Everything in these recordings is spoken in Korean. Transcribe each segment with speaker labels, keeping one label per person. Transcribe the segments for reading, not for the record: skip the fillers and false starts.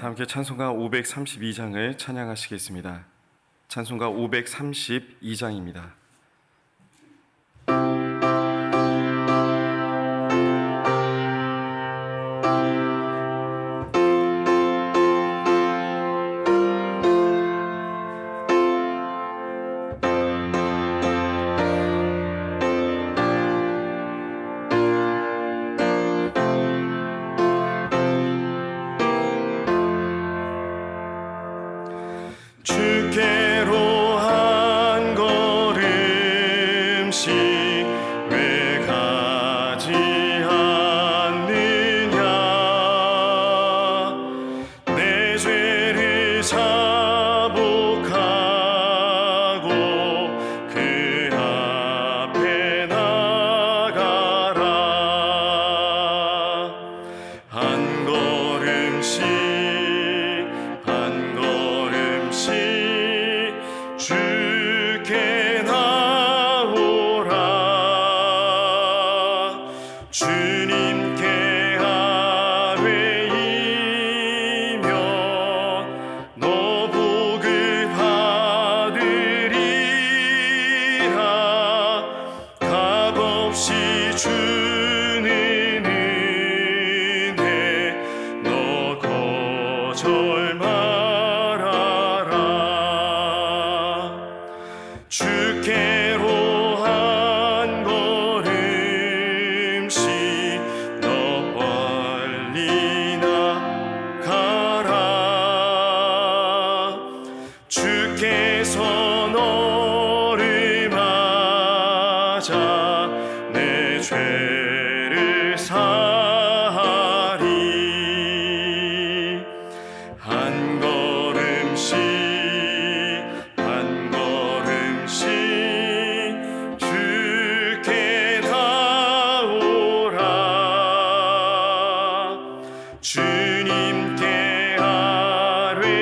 Speaker 1: 다 함께 찬송가 532장을 찬양하시겠습니다. 찬송가 532장입니다.
Speaker 2: 주께로 한 걸음씩 왜 가지 않느냐. 내 죄를 자복하고 그 앞에 나가라. 한 걸음씩 한 걸음씩 주께 나오라. 주님께 아뢰이면 너 복을 받으리라. 값없이 주는 은혜 너 거절 말아라. 주께로 한 걸음씩 너 빨리 나가라. 주께서 너를 맞아 내 죄를 사하리. 한 걸음씩 한 걸음씩 주께 나오라. 주님께 아뢰이면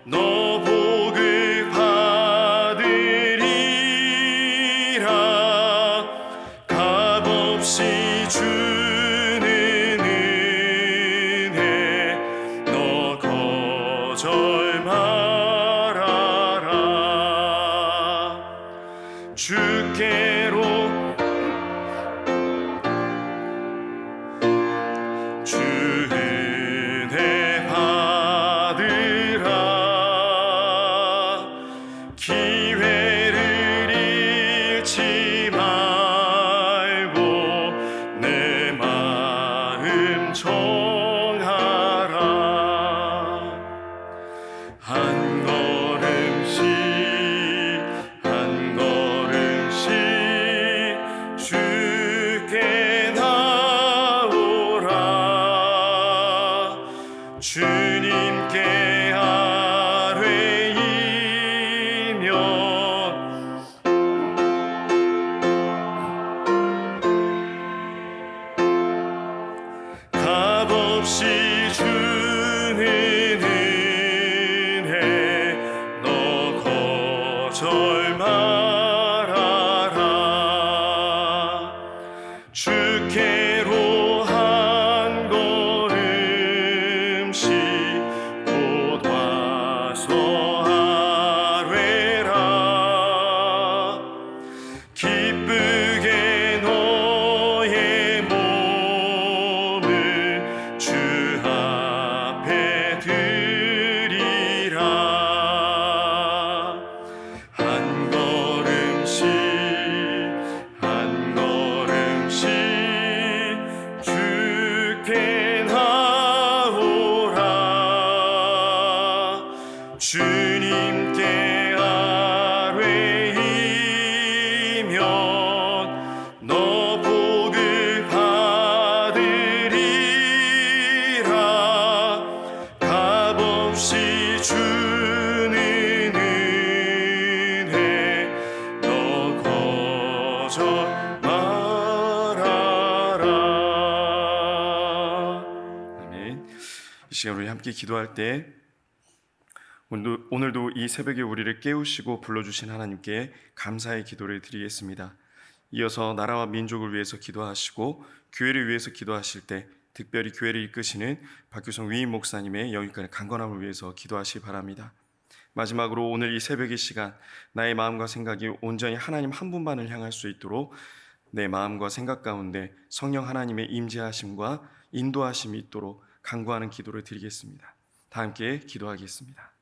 Speaker 2: 너 복을 받으리라. 값없이 주는 은혜 너 거절 말아라. 주께로 주 은혜 받으라. 기회를 잃지 말고 내 마음 정하라. 한 걸음씩 한 걸음씩 주께 나오라. 주님께 아뢰이면 값없이 주는 은혜 너 거절 말아라. 주께로 한 걸음씩 곧 와서 아뢰라. 기쁘게 너의 몸을 주 앞에 드리라. 한 걸음씩 한 걸음씩 주께 나오라. 주님께 아뢰이면 너 복을 받으리라. 값없이 주는 은혜 너 거절 말아라. 아멘. 이 시간 우리 함께 기도할 때 오늘도 이 새벽에 우리를 깨우시고 불러주신 하나님께 감사의 기도를 드리겠습니다. 이어서 나라와 민족을 위해서 기도하시고 교회를 위해서 기도하실 때 특별히 교회를 이끄시는 박규성 위임 목사님의 영육간의 강건함을 위해서 기도하시기 바랍니다. 마지막으로 오늘 이 새벽의 시간 나의 마음과 생각이 온전히 하나님 한 분만을 향할 수 있도록 내 마음과 생각 가운데 성령 하나님의 임재하심과 인도하심이 있도록 간구하는 기도를 드리겠습니다. 다 함께 기도하겠습니다.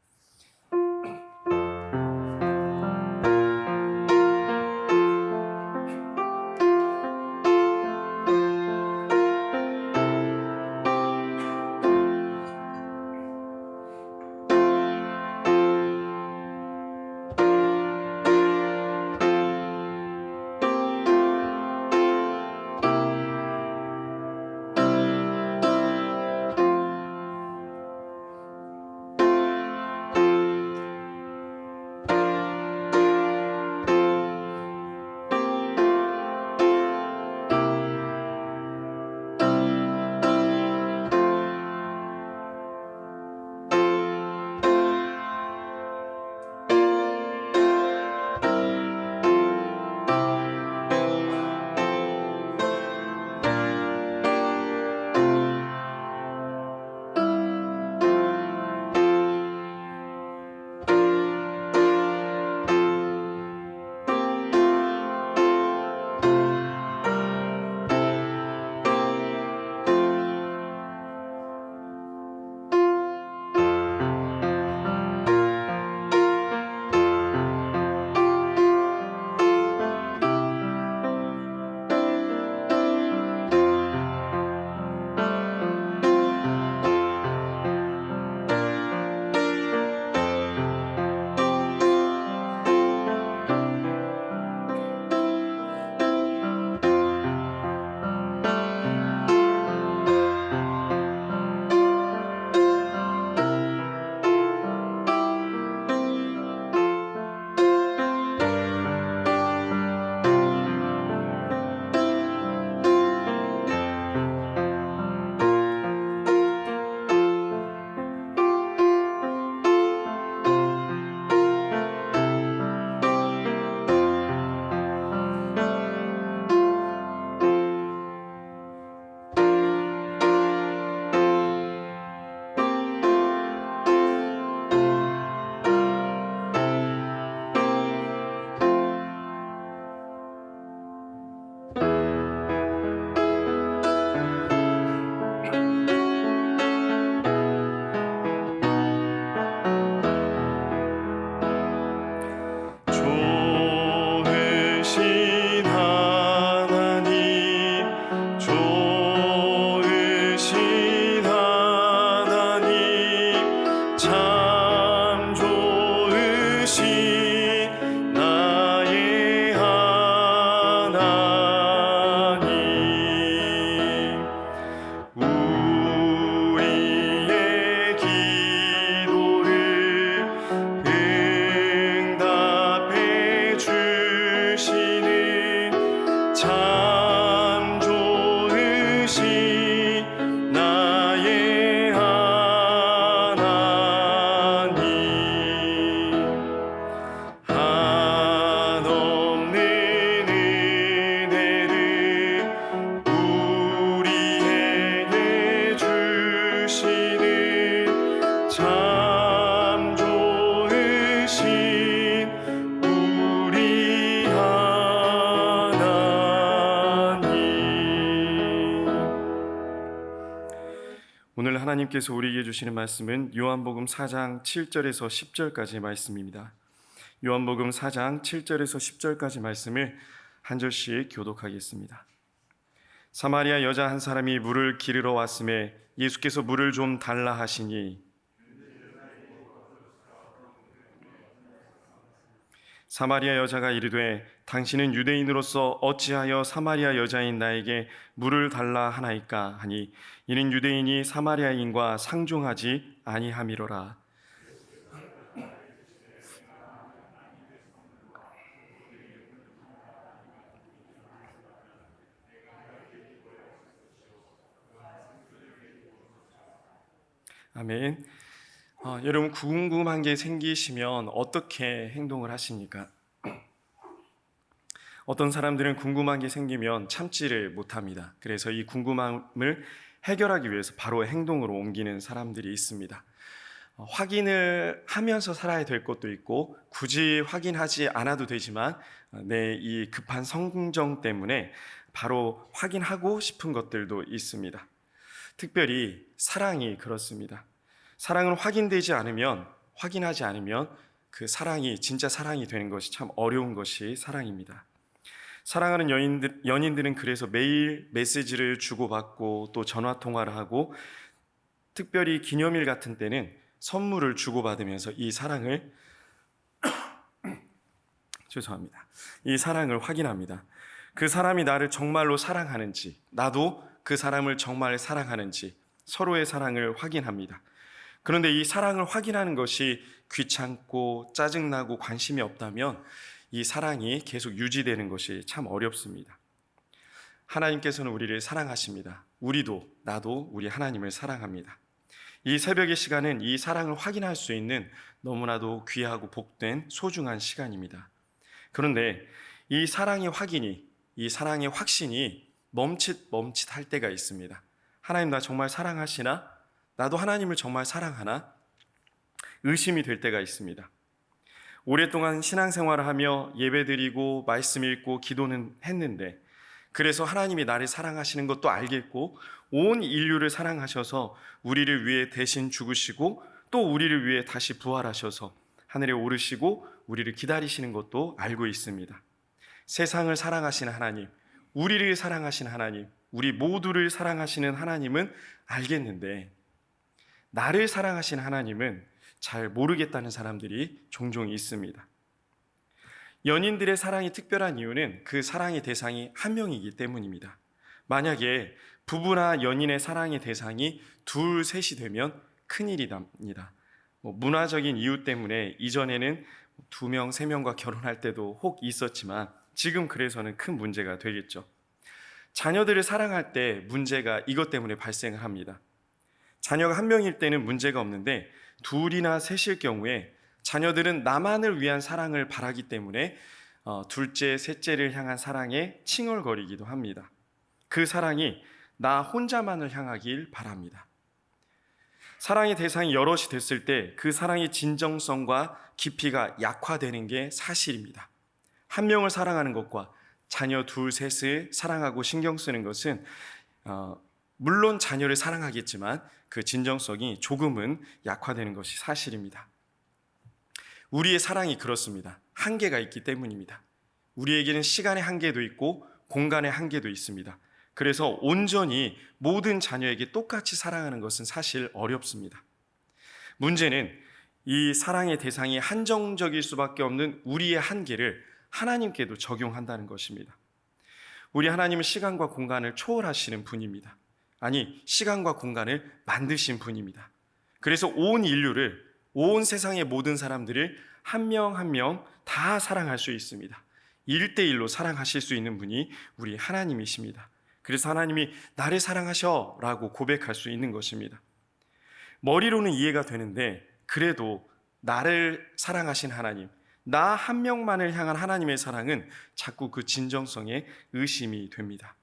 Speaker 2: 좋으신 하나님, 좋으신 하나님, 참 좋으신 나의 하나님. 우리의 기도를 응답해 주시는 참 좋으신 나의 하나님. 한없는 은혜를 우리에게 주시는 참 좋으신 우리 하나님. 오늘 하나님께서 우리에게 주시는 말씀은 요한복음 4장 7절에서 10절까지의 말씀입니다. 요한복음 4장 7절에서 10절까지 말씀을 한 절씩 교독하겠습니다. 사마리아 여자 한 사람이 물을 기르러 왔음에 예수께서 물을 좀 달라 하시니 사마리아 여자가 이르되 당신은 유대인으로서 어찌하여 사마리아 여자인 나에게 물을 달라 하나이까 하니 이는 유대인이 사마리아인과 상종하지 아니함이로라. 아멘. 여러분 궁금한 게 생기시면 어떻게 행동을 하십니까? 어떤 사람들은 궁금한 게 생기면 참지를 못합니다. 그래서 이 궁금함을 해결하기 위해서 바로 행동으로 옮기는 사람들이 있습니다. 확인을 하면서 살아야 될 것도 있고 굳이 확인하지 않아도 되지만 내 이 급한 성정 때문에 바로 확인하고 싶은 것들도 있습니다. 특별히 사랑이 그렇습니다. 사랑은 확인하지 않으면 그 사랑이 진짜 사랑이 되는 것이 참 어려운 것이 사랑입니다. 사랑하는 연인들은 그래서 매일 메시지를 주고받고 또 전화 통화를 하고 특별히 기념일 같은 때는 선물을 주고받으면서 이 사랑을 확인합니다. 그 사람이 나를 정말로 사랑하는지, 나도 그 사람을 정말 사랑하는지 서로의 사랑을 확인합니다. 그런데 이 사랑을 확인하는 것이 귀찮고 짜증나고 관심이 없다면 이 사랑이 계속 유지되는 것이 참 어렵습니다. 하나님께서는 우리를 사랑하십니다. 나도 우리 하나님을 사랑합니다. 이 새벽의 시간은 이 사랑을 확인할 수 있는 너무나도 귀하고 복된 소중한 시간입니다. 그런데 이 사랑의 확신이 멈칫멈칫할 때가 있습니다. 하나님 나 정말 사랑하시나? 나도 하나님을 정말 사랑하나? 의심이 될 때가 있습니다. 오랫동안 신앙생활을 하며 예배드리고 말씀 읽고 기도는 했는데 그래서 하나님이 나를 사랑하시는 것도 알겠고 온 인류를 사랑하셔서 우리를 위해 대신 죽으시고 또 우리를 위해 다시 부활하셔서 하늘에 오르시고 우리를 기다리시는 것도 알고 있습니다. 세상을 사랑하시는 하나님, 우리를 사랑하시는 하나님, 우리 모두를 사랑하시는 하나님은 알겠는데 나를 사랑하시는 하나님은 잘 모르겠다는 사람들이 종종 있습니다. 연인들의 사랑이 특별한 이유는 그 사랑의 대상이 한 명이기 때문입니다. 만약에 부부나 연인의 사랑의 대상이 둘, 셋이 되면 큰일이 납니다. 문화적인 이유 때문에 이전에는 2명, 3명과 결혼할 때도 혹 있었지만 지금 그래서는 큰 문제가 되겠죠. 자녀들을 사랑할 때 문제가 이것 때문에 발생을 합니다. 자녀가 한 명일 때는 문제가 없는데 둘이나 셋일 경우에 자녀들은 나만을 위한 사랑을 바라기 때문에 둘째, 셋째를 향한 사랑에 칭얼거리기도 합니다. 그 사랑이 나 혼자만을 향하길 바랍니다. 사랑의 대상이 여럿이 됐을 때 그 사랑의 진정성과 깊이가 약화되는 게 사실입니다. 한 명을 사랑하는 것과 자녀 둘, 셋을 사랑하고 신경 쓰는 것은 물론 자녀를 사랑하겠지만 그 진정성이 조금은 약화되는 것이 사실입니다. 우리의 사랑이 그렇습니다. 한계가 있기 때문입니다. 우리에게는 시간의 한계도 있고 공간의 한계도 있습니다. 그래서 온전히 모든 자녀에게 똑같이 사랑하는 것은 사실 어렵습니다. 문제는 이 사랑의 대상이 한정적일 수밖에 없는 우리의 한계를 하나님께도 적용한다는 것입니다. 우리 하나님은 시간과 공간을 초월하시는 분입니다. 아니, 시간과 공간을 만드신 분입니다. 그래서 온 세상의 모든 사람들을 한 명 한 명 다 사랑할 수 있습니다. 1대1로 사랑하실 수 있는 분이 우리 하나님이십니다. 그래서 하나님이 나를 사랑하셔 라고 고백할 수 있는 것입니다. 머리로는 이해가 되는데 그래도 나를 사랑하신 하나님, 나 한 명만을 향한 하나님의 사랑은 자꾸 그 진정성에 의심이 됩니다.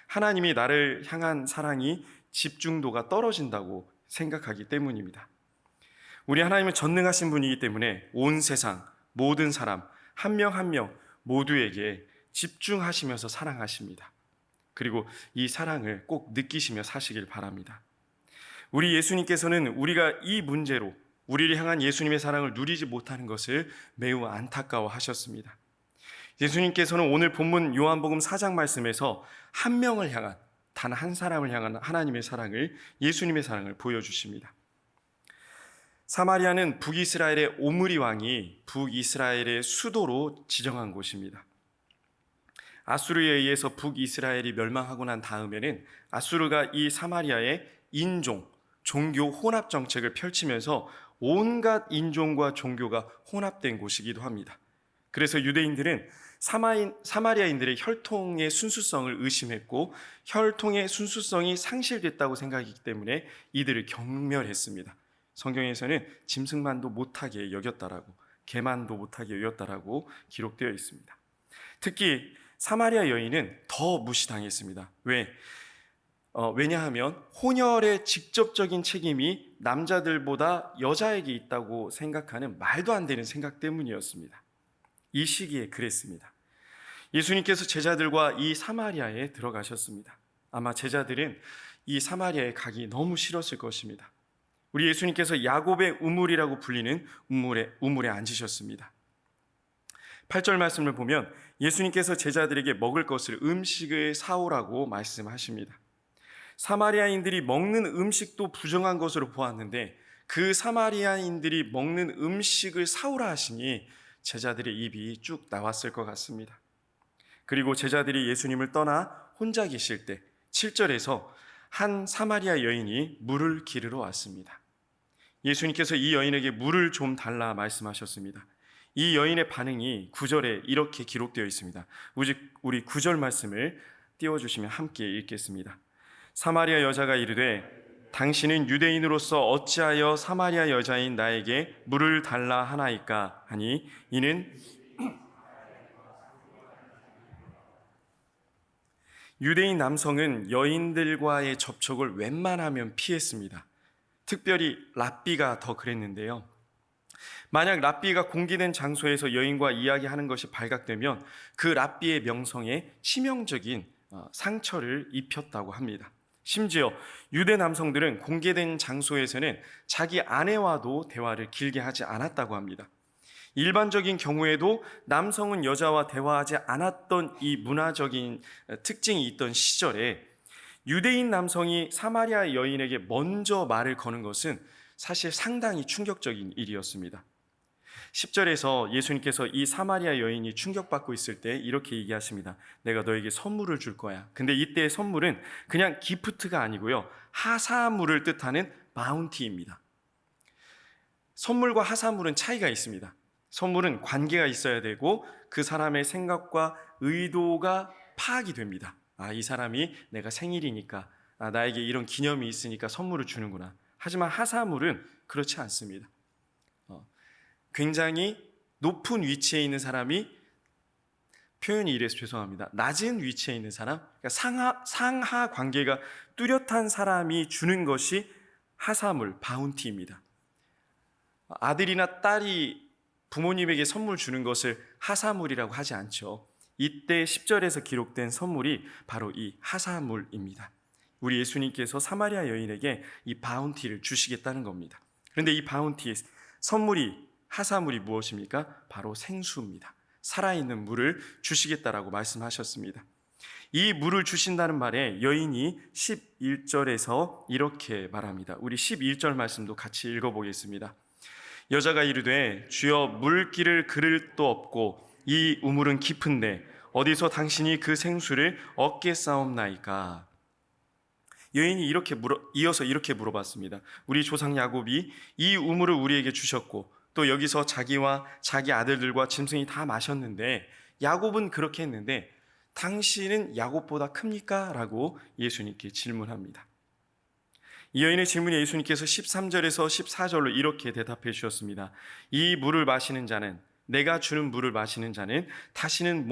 Speaker 2: 하나님이 나를 향한 사랑이 집중도가 떨어진다고 생각하기 때문입니다. 우리 하나님은 전능하신 분이기 때문에 온 세상 모든 사람 한 명 한 명 모두에게 집중하시면서 사랑하십니다. 그리고 이 사랑을 꼭 느끼시며 사시길 바랍니다. 우리 예수님께서는 우리가 이 문제로 우리를 향한 예수님의 사랑을 누리지 못하는 것을 매우 안타까워하셨습니다. 예수님께서는 오늘 본문 요한복음 4장 말씀에서 한 명을 향한, 단 한 사람을 향한 하나님의 사랑을, 예수님의 사랑을 보여주십니다. 사마리아는 북이스라엘의 오므리 왕이 북이스라엘의 수도로 지정한 곳입니다. 아수르에 의해서 북이스라엘이 멸망하고 난 다음에는 아수르가 이 사마리아의 종교 혼합 정책을 펼치면서 온갖 인종과 종교가 혼합된 곳이기도 합니다. 그래서 유대인들은 사마리아인들의 혈통의 순수성을 의심했고 혈통의 순수성이 상실됐다고 생각했기 때문에 이들을 경멸했습니다. 성경에서는 짐승만도 못하게 여겼다라고, 개만도 못하게 여겼다라고 기록되어 있습니다. 특히 사마리아 여인은 더 무시당했습니다. 왜? 왜냐하면 혼혈의 직접적인 책임이 남자들보다 여자에게 있다고 생각하는 말도 안 되는 생각 때문이었습니다. 이 시기에 그랬습니다. 예수님께서 제자들과 이 사마리아에 들어가셨습니다. 아마 제자들은 이 사마리아에 가기 너무 싫었을 것입니다. 우리 예수님께서 야곱의 우물이라고 불리는 우물에 앉으셨습니다. 8절 말씀을 보면 예수님께서 제자들에게 먹을 것을 음식을 사오라고 말씀하십니다. 사마리아인들이 먹는 음식도 부정한 것으로 보았는데 그 사마리아인들이 먹는 음식을 사오라 하시니 제자들의 입이 쭉 나왔을 것 같습니다. 그리고 제자들이 예수님을 떠나 혼자 계실 때 7절에서 한 사마리아 여인이 물을 기르러 왔습니다. 예수님께서 이 여인에게 물을 좀 달라 말씀하셨습니다. 이 여인의 반응이 9절에 이렇게 기록되어 있습니다. 우리 9절 말씀을 띄워주시면 함께 읽겠습니다. 사마리아 여자가 이르되 당신은 유대인으로서 어찌하여 사마리아 여자인 나에게 물을 달라 하나이까 하니 이는 유대인 남성은 여인들과의 접촉을 웬만하면 피했습니다. 특별히 랍비가 더 그랬는데요. 만약 랍비가 공개된 장소에서 여인과 이야기하는 것이 발각되면 그 랍비의 명성에 치명적인 상처를 입혔다고 합니다. 심지어 유대 남성들은 공개된 장소에서는 자기 아내와도 대화를 길게 하지 않았다고 합니다. 일반적인 경우에도 남성은 여자와 대화하지 않았던 이 문화적인 특징이 있던 시절에 유대인 남성이 사마리아 여인에게 먼저 말을 거는 것은 사실 상당히 충격적인 일이었습니다. 10절에서 예수님께서 이 사마리아 여인이 충격받고 있을 때 이렇게 얘기하십니다. 내가 너에게 선물을 줄 거야. 근데 이때의 선물은 그냥 기프트가 아니고요, 하사물을 뜻하는 바운티입니다. 선물과 하사물은 차이가 있습니다. 선물은 관계가 있어야 되고 그 사람의 생각과 의도가 파악이 됩니다. 이 사람이 내가 생일이니까 나에게 이런 기념이 있으니까 선물을 주는구나. 하지만 하사물은 그렇지 않습니다. 굉장히 높은 위치에 있는 사람이, 표현이 이래서 죄송합니다, 낮은 위치에 있는 사람, 그러니까 상하 관계가 뚜렷한 사람이 주는 것이 하사물, 바운티입니다. 아들이나 딸이 부모님에게 선물 주는 것을 하사물이라고 하지 않죠. 이때 10절에서 기록된 선물이 바로 이 하사물입니다. 우리 예수님께서 사마리아 여인에게 이 바운티를 주시겠다는 겁니다. 그런데 이 바운티의 하사물이 무엇입니까? 바로 생수입니다. 살아있는 물을 주시겠다라고 말씀하셨습니다. 이 물을 주신다는 말에 여인이 11절에서 이렇게 말합니다. 우리 11절 말씀도 같이 읽어보겠습니다. 여자가 이르되 주여 물기를 그릇도 없고 이 우물은 깊은데 어디서 당신이 그 생수를 얻겠사옵나이까? 여인이 이어서 이렇게 물어봤습니다. 우리 조상 야곱이 이 우물을 우리에게 주셨고 또 여기서 자기와 자기 아들들과 짐승이 다 마셨는데 야곱은 그렇게 했는데 당신은 야곱보다 큽니까? 라고 예수님께 질문합니다. 이 여인의 질문에 예수님께서 13절에서 14절로 이렇게 대답해 주셨습니다. 이 물을 마시는 자는, 내가 주는 물을 마시는 자는 다시는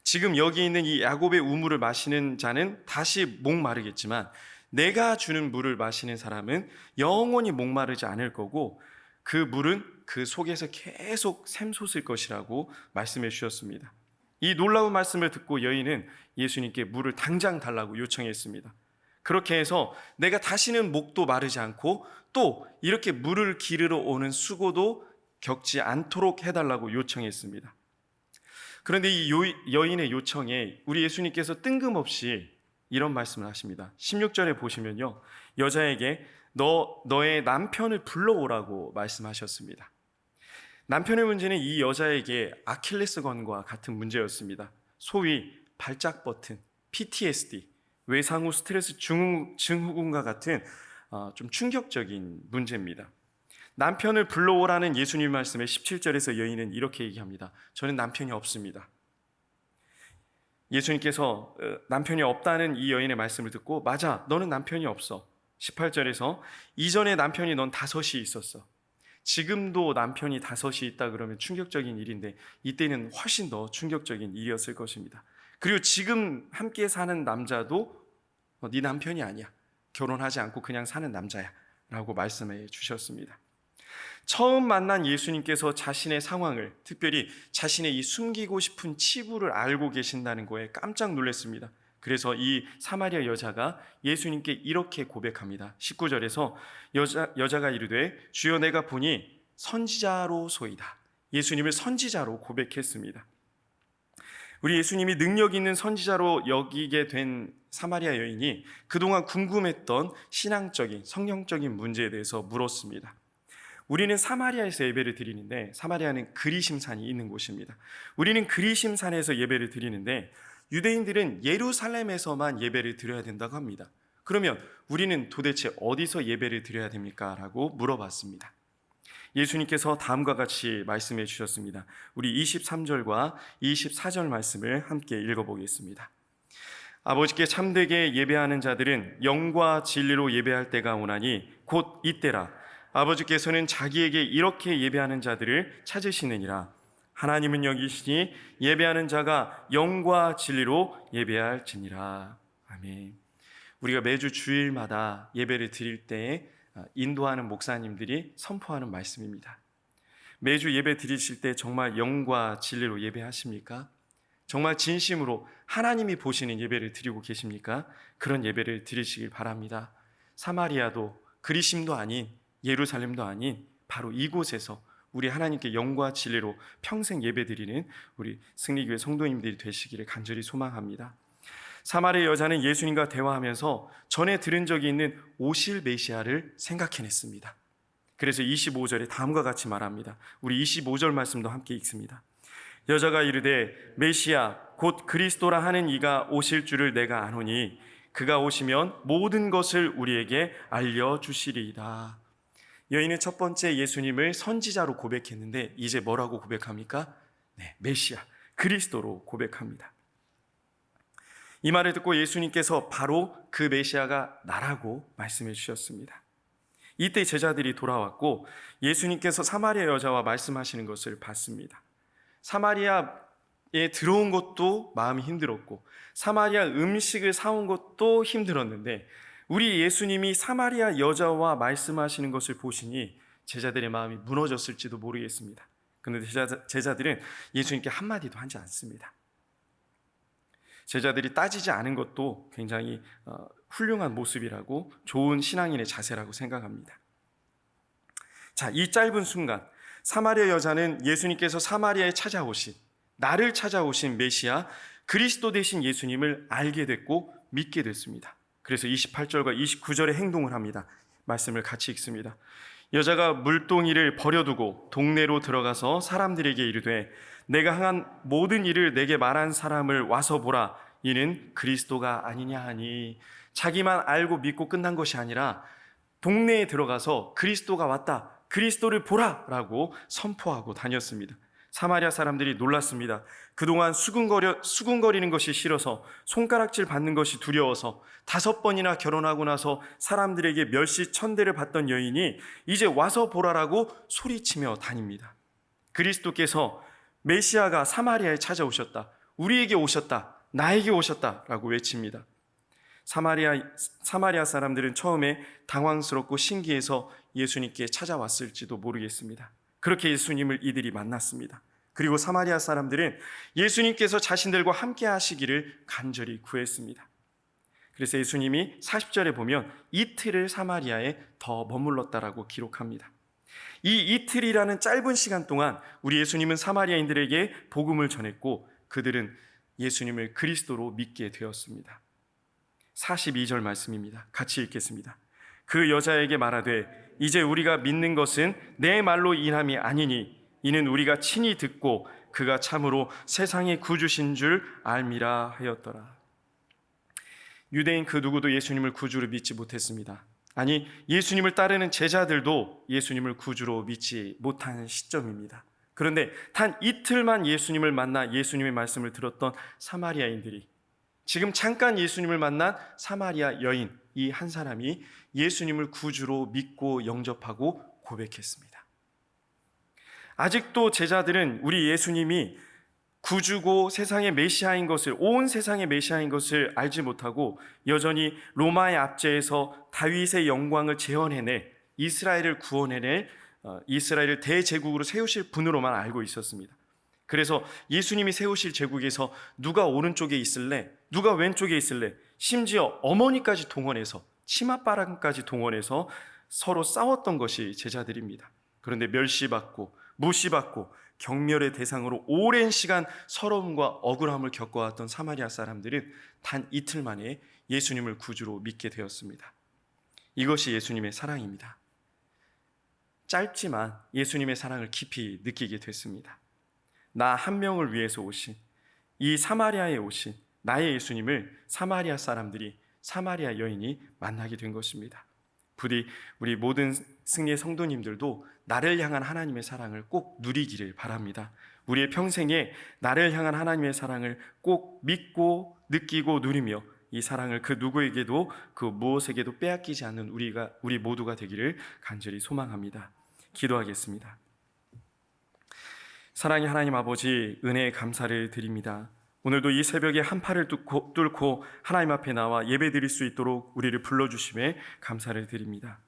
Speaker 2: 지금 여기 있는 이 야곱의 우물을 마시는 자는 다시 목마르겠지만 내가 주는 물을 마시는 사람은 영원히 목마르지 않을 거고 그 물은 그 속에서 계속 샘솟을 것이라고 말씀해 주셨습니다. 이 놀라운 말씀을 듣고 여인은 예수님께 물을 당장 달라고 요청했습니다. 그렇게 해서 내가 다시는 목도 마르지 않고 또 이렇게 물을 기르러 오는 수고도 겪지 않도록 해달라고 요청했습니다. 그런데 이 여인의 요청에 우리 예수님께서 뜬금없이 이런 말씀을 하십니다. 16절에 보시면요, 여자에게 너의 남편을 불러오라고 말씀하셨습니다. 남편의 문제는 이 여자에게 아킬레스건과 같은 문제였습니다. 소위 발작 버튼, PTSD, 외상 후 스트레스 증후군과 같은 좀 충격적인 문제입니다. 남편을 불러오라는 예수님 말씀에 17절에서 여인은 이렇게 얘기합니다. 저는 남편이 없습니다. 예수님께서 남편이 없다는 이 여인의 말씀을 듣고 맞아, 너는 남편이 없어. 18절에서 이전에 남편이 넌 5이 있었어. 지금도 남편이 5이 있다 그러면 충격적인 일인데 이때는 훨씬 더 충격적인 일이었을 것입니다. 그리고 지금 함께 사는 남자도 네 남편이 아니야. 결혼하지 않고 그냥 사는 남자야 라고 말씀해 주셨습니다. 처음 만난 예수님께서 자신의 상황을, 특별히 자신의 이 숨기고 싶은 치부를 알고 계신다는 거에 깜짝 놀랐습니다. 그래서 이 사마리아 여자가 예수님께 이렇게 고백합니다. 19절에서 여자가 이르되 주여 내가 보니 선지자로소이다. 예수님을 선지자로 고백했습니다. 우리 예수님이 능력 있는 선지자로 여기게 된 사마리아 여인이 그동안 궁금했던 신앙적인, 성경적인 문제에 대해서 물었습니다. 우리는 사마리아에서 예배를 드리는데, 사마리아는 그리심산이 있는 곳입니다. 우리는 그리심산에서 예배를 드리는데 유대인들은 예루살렘에서만 예배를 드려야 된다고 합니다. 그러면 우리는 도대체 어디서 예배를 드려야 됩니까? 라고 물어봤습니다. 예수님께서 다음과 같이 말씀해 주셨습니다. 우리 23절과 24절 말씀을 함께 읽어보겠습니다. 아버지께 참되게 예배하는 자들은 영과 진리로 예배할 때가 오나니 곧 이때라. 아버지께서는 자기에게 이렇게 예배하는 자들을 찾으시느니라. 하나님은 여기시니 예배하는 자가 영과 진리로 예배할지니라. 아멘. 우리가 매주 주일마다 예배를 드릴 때에 인도하는 목사님들이 선포하는 말씀입니다. 매주 예배 드리실 때 정말 영과 진리로 예배하십니까? 정말 진심으로 하나님이 보시는 예배를 드리고 계십니까? 그런 예배를 드리시길 바랍니다. 사마리아도 그리심도 아닌 예루살렘도 아닌 바로 이곳에서 우리 하나님께 영과 진리로 평생 예배드리는 우리 승리교회 성도님들이 되시기를 간절히 소망합니다. 사마리아 여자는 예수님과 대화하면서 전에 들은 적이 있는 오실 메시아를 생각해냈습니다. 그래서 25절에 다음과 같이 말합니다. 우리 25절 말씀도 함께 읽습니다. 여자가 이르되 메시아 곧 그리스도라 하는 이가 오실 줄을 내가 아노니 그가 오시면 모든 것을 우리에게 알려주시리이다. 여인은 첫 번째 예수님을 선지자로 고백했는데 이제 뭐라고 고백합니까? 네, 메시아, 그리스도로 고백합니다. 이 말을 듣고 예수님께서 바로 그 메시아가 나라고 말씀해 주셨습니다. 이때 제자들이 돌아왔고 예수님께서 사마리아 여자와 말씀하시는 것을 봤습니다. 사마리아에 들어온 것도 마음이 힘들었고 사마리아 음식을 사온 것도 힘들었는데 우리 예수님이 사마리아 여자와 말씀하시는 것을 보시니 제자들의 마음이 무너졌을지도 모르겠습니다. 그런데 제자들은 예수님께 한마디도 하지 않습니다. 제자들이 따지지 않은 것도 굉장히 훌륭한 모습이라고, 좋은 신앙인의 자세라고 생각합니다. 자, 이 짧은 순간 사마리아 여자는 예수님께서 사마리아에 찾아오신, 나를 찾아오신 메시아 그리스도 되신 예수님을 알게 됐고 믿게 됐습니다. 그래서 28절과 29절의 행동을 합니다. 말씀을 같이 읽습니다. 여자가 물동이를 버려두고 동네로 들어가서 사람들에게 이르되 내가 행한 모든 일을 내게 말한 사람을 와서 보라. 이는 그리스도가 아니냐 하니, 자기만 알고 믿고 끝난 것이 아니라 동네에 들어가서 그리스도가 왔다, 그리스도를 보라 라고 선포하고 다녔습니다. 사마리아 사람들이 놀랐습니다. 그동안 수군거리는 것이 싫어서, 손가락질 받는 것이 두려워서 5번이나 결혼하고 나서 사람들에게 멸시천대를 받던 여인이 이제 와서 보라라고 소리치며 다닙니다. 그리스도께서, 메시아가 사마리아에 찾아오셨다, 우리에게 오셨다, 나에게 오셨다라고 외칩니다. 사마리아 사람들은 처음에 당황스럽고 신기해서 예수님께 찾아왔을지도 모르겠습니다. 그렇게 예수님을 이들이 만났습니다. 그리고 사마리아 사람들은 예수님께서 자신들과 함께 하시기를 간절히 구했습니다. 그래서 예수님이 40절에 보면 이틀을 사마리아에 더 머물렀다라고 기록합니다. 이 이틀이라는 짧은 시간 동안 우리 예수님은 사마리아인들에게 복음을 전했고 그들은 예수님을 그리스도로 믿게 되었습니다. 42절 말씀입니다. 같이 읽겠습니다. 그 여자에게 말하되 이제 우리가 믿는 것은 내 말로 인함이 아니니 이는 우리가 친히 듣고 그가 참으로 세상의 구주신 줄 알미라 하였더라. 유대인 그 누구도 예수님을 구주로 믿지 못했습니다. 아니, 예수님을 따르는 제자들도 예수님을 구주로 믿지 못한 시점입니다. 그런데 단 이틀만 예수님을 만나 예수님의 말씀을 들었던 사마리아인들이, 지금 잠깐 예수님을 만난 사마리아 여인 이 한 사람이 예수님을 구주로 믿고 영접하고 고백했습니다. 아직도 제자들은 우리 예수님이 구주고 세상의 메시아인 것을, 온 세상의 메시아인 것을 알지 못하고 여전히 로마의 압제에서 다윗의 영광을 재현해낼, 이스라엘을 구원해낼, 이스라엘을 대제국으로 세우실 분으로만 알고 있었습니다. 그래서 예수님이 세우실 제국에서 누가 오른쪽에 있을래, 누가 왼쪽에 있을래, 심지어 어머니까지 동원해서, 치맛바람까지 동원해서 서로 싸웠던 것이 제자들입니다. 그런데 멸시받고 무시받고 경멸의 대상으로 오랜 시간 서러움과 억울함을 겪어왔던 사마리아 사람들은 단 이틀 만에 예수님을 구주로 믿게 되었습니다. 이것이 예수님의 사랑입니다. 짧지만 예수님의 사랑을 깊이 느끼게 됐습니다. 나 한 명을 위해서 오신, 이 사마리아에 오신 나의 예수님을 사마리아 사람들이, 사마리아 여인이 만나게 된 것입니다. 부디 우리 모든 승리의 성도님들도 나를 향한 하나님의 사랑을 꼭 누리기를 바랍니다. 우리의 평생에 나를 향한 하나님의 사랑을 꼭 믿고 느끼고 누리며 이 사랑을 그 누구에게도, 그 무엇에게도 빼앗기지 않는 우리 모두가 되기를 간절히 소망합니다. 기도하겠습니다. 사랑의 하나님 아버지, 은혜에 감사를 드립니다. 오늘도 이 새벽에 한파를 뚫고 하나님 앞에 나와 예배드릴 수 있도록 우리를 불러주심에 감사를 드립니다.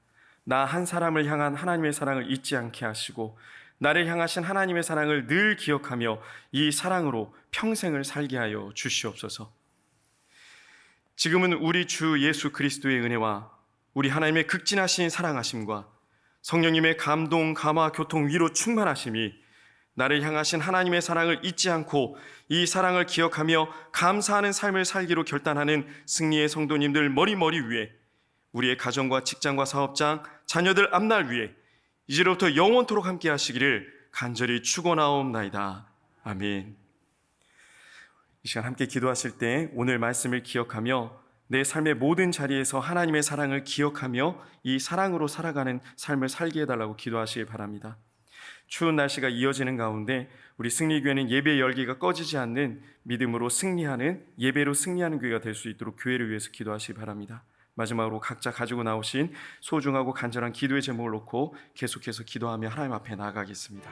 Speaker 2: 나 한 사람을 향한 하나님의 사랑을 잊지 않게 하시고 나를 향하신 하나님의 사랑을 늘 기억하며 이 사랑으로 평생을 살게 하여 주시옵소서. 지금은 우리 주 예수 그리스도의 은혜와 우리 하나님의 극진하신 사랑하심과 성령님의 감동, 감화, 교통, 위로 충만하심이 나를 향하신 하나님의 사랑을 잊지 않고 이 사랑을 기억하며 감사하는 삶을 살기로 결단하는 승리의 성도님들 머리 위에, 우리의 가정과 직장과 사업장, 자녀들 앞날 위에 이제로부터 영원토록 함께 하시기를 간절히 축원하옵나이다. 아멘. 이 시간 함께 기도하실 때 오늘 말씀을 기억하며 내 삶의 모든 자리에서 하나님의 사랑을 기억하며 이 사랑으로 살아가는 삶을 살게 해달라고 기도하시기 바랍니다. 추운 날씨가 이어지는 가운데 우리 승리교회는 예배 열기가 꺼지지 않는 믿음으로 승리하는, 예배로 승리하는 교회가 될 수 있도록 교회를 위해서 기도하시기 바랍니다. 마지막으로 각자 가지고 나오신 소중하고 간절한 기도의 제목을 놓고 계속해서 기도하며 하나님 앞에 나아가겠습니다.